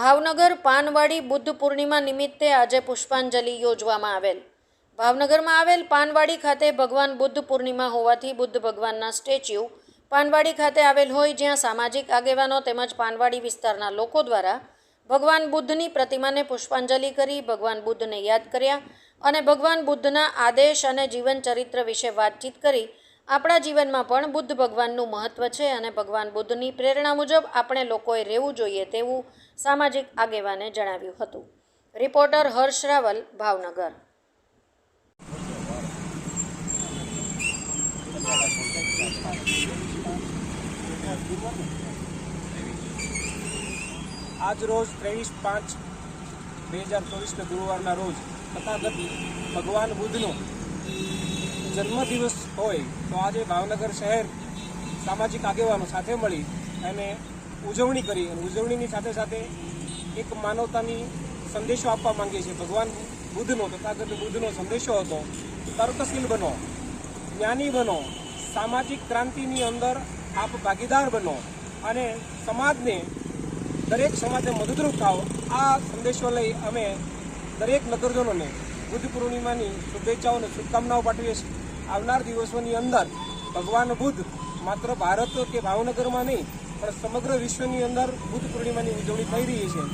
ભાવનગર પાનવાડી બુદ્ધ પૂર્ણિમા નિમિત્તે આજે પુષ્પાંજલિ યોજવામાં આવેલ। ભાવનગરમાં આવેલ પાનવાડી ખાતે ભગવાન બુદ્ધ પૂર્ણિમા હોવાથી બુદ્ધ ભગવાનના સ્ટેચ્યુ પાનવાડી ખાતે આવેલ હોય, જ્યાં સામાજિક આગેવાનો તેમજ પાનવાડી વિસ્તારના લોકો દ્વારા ભગવાન બુદ્ધની પ્રતિમાને પુષ્પાંજલિ કરી ભગવાન બુદ્ધને યાદ કર્યા અને ભગવાન બુદ્ધના આદેશ અને જીવન ચરિત્ર વિશે વાતચીત કરી આપણા જીવનમાં પણ બુદ્ધ ભગવાનનું મહત્વ છે અને ભગવાન બુદ્ધની પ્રેરણા મુજબ આપણે લોકોએ રહેવું જોઈએ તેવું સામાજિક આગેવાને જણાવ્યું હતું। રિપોર્ટર હર્ષ રાવલ, ભાવનગર। आज रोज 23/5/2024 गुरुवार रोज तथागत भगवान बुद्धनो जन्मदिवस होय तो आज भावनगर शहर सामाजिक आगेवानो साथे मळी अने उजवणी करी। उजवणीनी साथे साथे एक मानवतानी संदेशो आपवा मांगे छे। भगवान बुद्धनो तथागत बुद्धनो संदेशो हतो, तर्कशील बनो, ज्ञानी बनो, सामाजिक क्रांतिनी अंदर आप भागीदार बनो अने समाजने दरेक समाजे मददरूप थाओ। आ संदेशो लई अमे दरेक नगरजनोने बुद्ध पूर्णिमानी शुभेच्छाओं और शुभकामनाओं पाठवीए छीए। आवनार दिवसोनी अंदर भगवान बुद्ध मात्र भारत के भावनगर में नहीं पण समग्र विश्वनी अंदर बुद्ध पूर्णिमानी उजवणी थई रही है।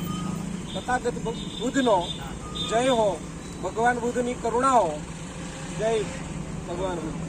तथागत बुद्धनो जय हो, भगवान बुद्धनी करुणा हो। जय भगवान बुद्ध।